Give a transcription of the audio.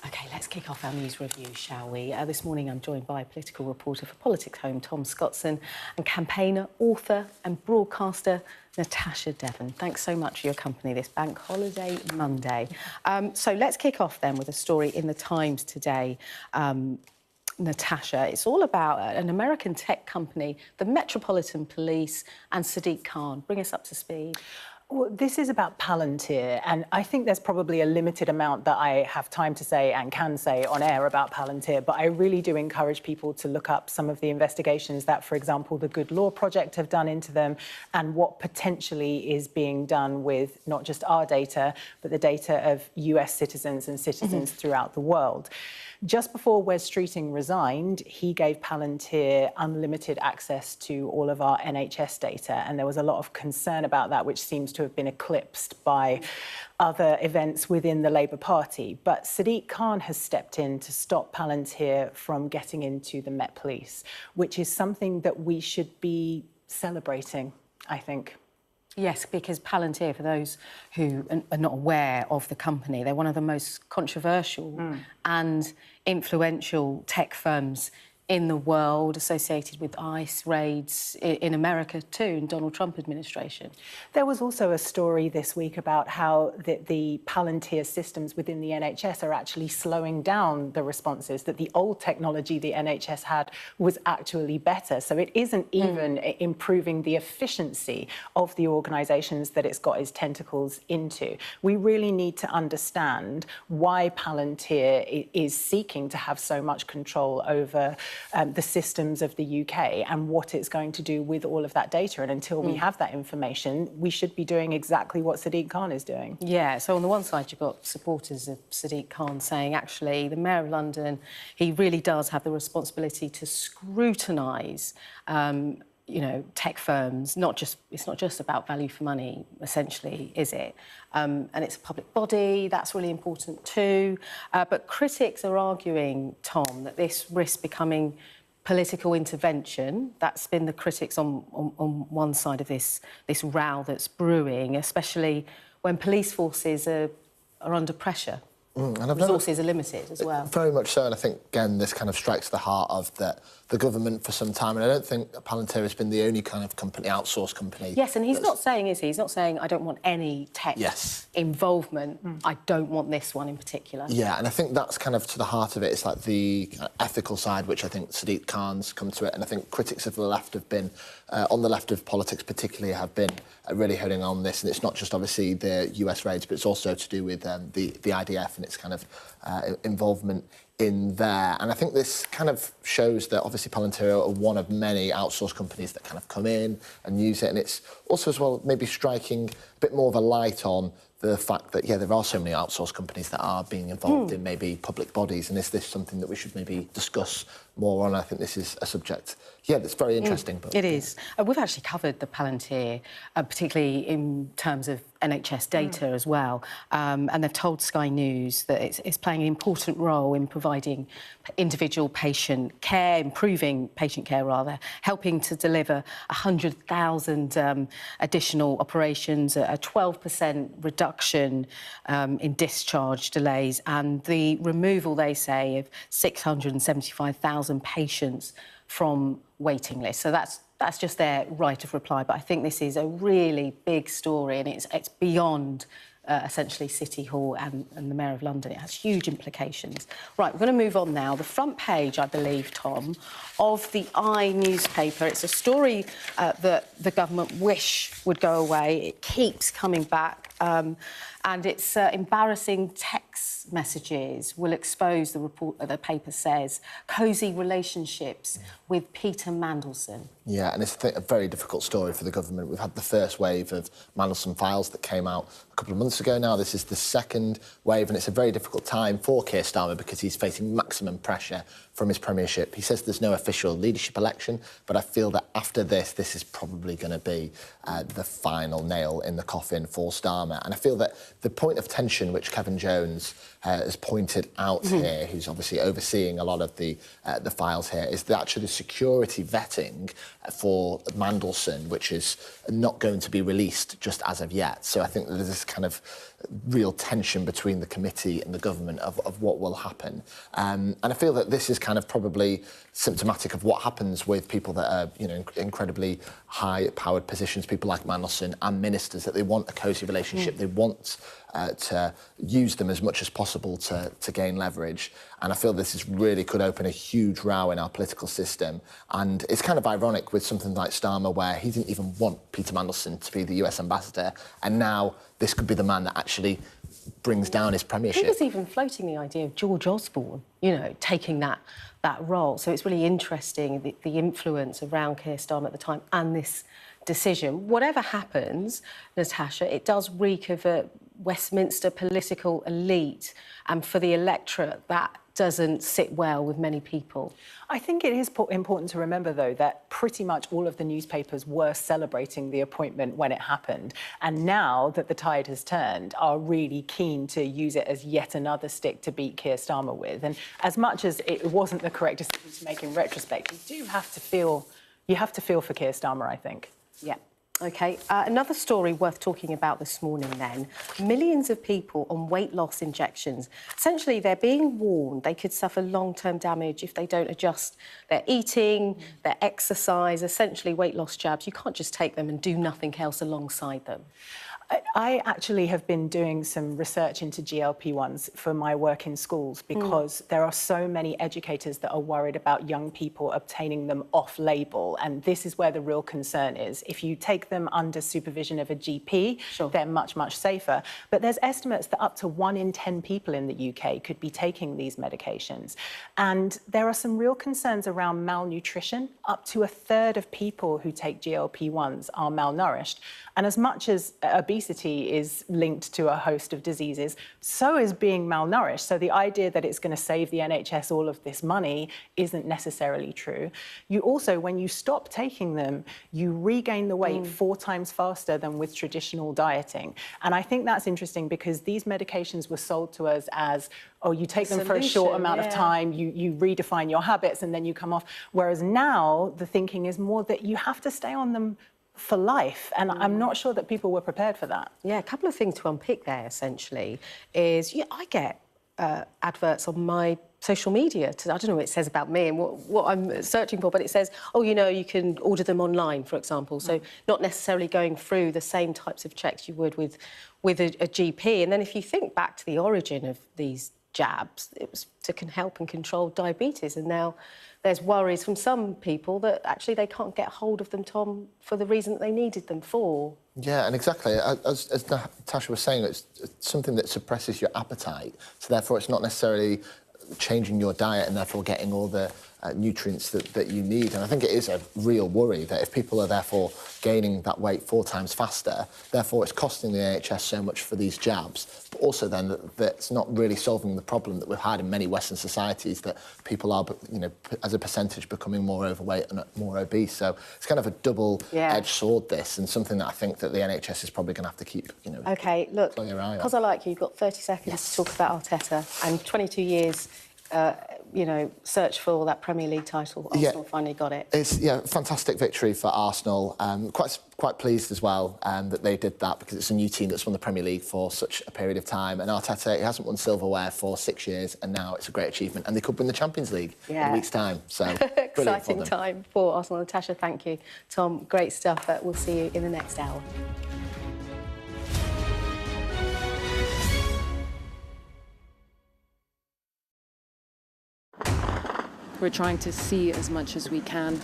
OK, let's kick off our news review, shall we? This morning I'm joined by political reporter for Politics Home, Tom Scottson, and campaigner, author and broadcaster, Natasha Devon. Thanks so much for your company this Bank Holiday Monday. So let's kick off then with a story in the Times today. Natasha, it's all about an American tech company, the Metropolitan Police and Sadiq Khan. Bring us up to speed. Well, this is about Palantir, and I think there's probably a limited amount that I have time to say and can say on air about Palantir, but I really do encourage people to look up some of the investigations that, for example, the Good Law Project have done into them and what potentially is being done with not just our data, but the data of US citizens and citizens throughout the world. Just before Wes Streeting resigned, he gave Palantir unlimited access to all of our NHS data, and there was a lot of concern about that, which seems to have been eclipsed by other events within the Labour Party. But Sadiq Khan has stepped in to stop Palantir from getting into the Met Police, which is something that we should be celebrating, I think. Yes, because Palantir, for those who are not aware of the company, they're one of the most controversial and influential tech firms in the world, associated with ICE raids in America too, in Donald Trump administration. There was also a story this week about how the Palantir systems within the NHS are actually slowing down the responses, that the old technology the NHS had was actually better. So it isn't even improving the efficiency of the organisations that it's got its tentacles into. We really need to understand why Palantir is seeking to have so much control over the systems of the UK and what it's going to do with all of that data. And until we have that information, we should be doing exactly what Sadiq Khan is doing. Yeah, so on the one side, you've got supporters of Sadiq Khan saying, actually, the Mayor of London, he really does have the responsibility to scrutinise you know, tech firms. It's not just about value for money, essentially, is it? And it's a public body, that's really important too. But critics are arguing, Tom, that this risks becoming political intervention. That's been the critics on one side of this row that's brewing, especially when police forces are under pressure. And resources are limited as well. Very much so, and I think, again, this kind of strikes the heart of the government for some time, and I don't think Palantir has been the only kind of company, outsourced company. Yes, and he's not saying, is he? He's not saying, I don't want any tech involvement. I don't want this one in particular. Yeah, and I think that's kind of to the heart of it. It's like the kind of ethical side, which I think Sadiq Khan's come to it, and I think critics of the left have been, on the left of politics particularly, have been really holding on this, and it's not just obviously the US raids, but it's also to do with the IDF and its kind of involvement in there. And I think this kind of shows that obviously Palantir are one of many outsourced companies that kind of come in and use it, and it's also as well maybe striking a bit more of a light on the fact that, yeah, there are so many outsourced companies that are being involved in maybe public bodies, and is this something that we should maybe discuss more on? I think this is a subject, yeah, that's very interesting. But it is. We've actually covered the Palantir, particularly in terms of NHS data as well, and they've told Sky News that it's playing an important role in providing individual patient care, improving patient care rather, helping to deliver 100,000 additional operations, a 12% reduction in discharge delays, and the removal, they say, of 675,000 patients from waiting lists. So that's just their right of reply. But I think this is a really big story, and it's beyond essentially City Hall and the Mayor of London. It has huge implications. Right, we're going to move on now. The front page, I believe, Tom, of the newspaper. It's a story that the government wish would go away. It keeps coming back. And it's embarrassing text messages will expose, the report that the paper says, cosy relationships with Peter Mandelson. Yeah, and it's a very difficult story for the government. We've had the first wave of Mandelson files that came out a couple of months ago now. This is the second wave, and it's a very difficult time for Keir Starmer because he's facing maximum pressure from his premiership. He says there's no official leadership election, but I feel that after this is probably going to be the final nail in the coffin for Starmer. And I feel that the point of tension which Kevin Jones has pointed out here, who's obviously overseeing a lot of the files here, is that actually the security vetting for Mandelson, which is not going to be released just as of yet. So I think that there's this kind of real tension between the committee and the government of what will happen. And I feel that this is kind of probably symptomatic of what happens with people that are, you know, incredibly high-powered positions, people like Mandelson and ministers, that they want a cosy relationship. They want to use them as much as possible to gain leverage. And I feel this really could open a huge row in our political system. And it's kind of ironic with something like Starmer, where he didn't even want Peter Mandelson to be the US ambassador. And now this could be the man that actually brings down his premiership. He was even floating the idea of George Osborne, you know, taking that role. So it's really interesting, the influence around Keir Starmer at the time and this decision. Whatever happens, Natasha, it does reek of a Westminster political elite, and for the electorate, that doesn't sit well with many people. I think it is important to remember, though, that pretty much all of the newspapers were celebrating the appointment when it happened. And now that the tide has turned, are really keen to use it as yet another stick to beat Keir Starmer with. And as much as it wasn't the correct decision to make in retrospect, you have to feel for Keir Starmer, I think. Yeah. OK, another story worth talking about this morning then. Millions of people on weight loss injections. Essentially, they're being warned they could suffer long-term damage if they don't adjust their eating, their exercise, essentially weight loss jabs. You can't just take them and do nothing else alongside them. I actually have been doing some research into GLP-1s for my work in schools because there are so many educators that are worried about young people obtaining them off-label, and this is where the real concern is. If you take them under supervision of a GP, they're much, much safer. But there's estimates that up to 1 in 10 people in the UK could be taking these medications. And there are some real concerns around malnutrition. Up to a third of people who take GLP-1s are malnourished. And as much as obesity is linked to a host of diseases, so is being malnourished. So the idea that it's going to save the NHS all of this money isn't necessarily true. You also, when you stop taking them, you regain the weight 4 times faster than with traditional dieting. And I think that's interesting because these medications were sold to us as, oh, you take them for a short amount of time, you redefine your habits, and then you come off. Whereas now the thinking is more that you have to stay on them for life, and I'm not sure that people were prepared for that. Yeah, a couple of things to unpick there, essentially, is I get adverts on my social media. I don't know what it says about me and what I'm searching for, but it says, oh, you know, you can order them online, for example, so not necessarily going through the same types of checks you would with a GP. And then if you think back to the origin of these jabs, it was to help and control diabetes, and now there's worries from some people that actually they can't get hold of them, Tom, for the reason that they needed them for. Yeah, and exactly. As Natasha was saying, it's something that suppresses your appetite, so therefore it's not necessarily changing your diet and therefore getting all the nutrients that you need. And I think it is a real worry that if people are therefore gaining that weight 4 times faster, therefore it's costing the NHS so much for these jabs, but also then that's not really solving the problem that we've had in many Western societies, that people are, you know, as a percentage becoming more overweight and more obese. So it's kind of a double-edged sword, this, and something that I think that the NHS is probably going to have to keep, you know, OK, look, because I like you, you've got 30 seconds to talk about Arteta and 22 years you know, search for that Premier League title. Arsenal finally got it. It's fantastic victory for Arsenal. Quite pleased as well that they did that, because it's a new team that's won the Premier League for such a period of time. And Arteta, he hasn't won silverware for 6 years, and now it's a great achievement. And they could win the Champions League in a week's time. So exciting time for Arsenal. Natasha, thank you. Tom, great stuff. We'll see you in the next hour. We're trying to see as much as we can.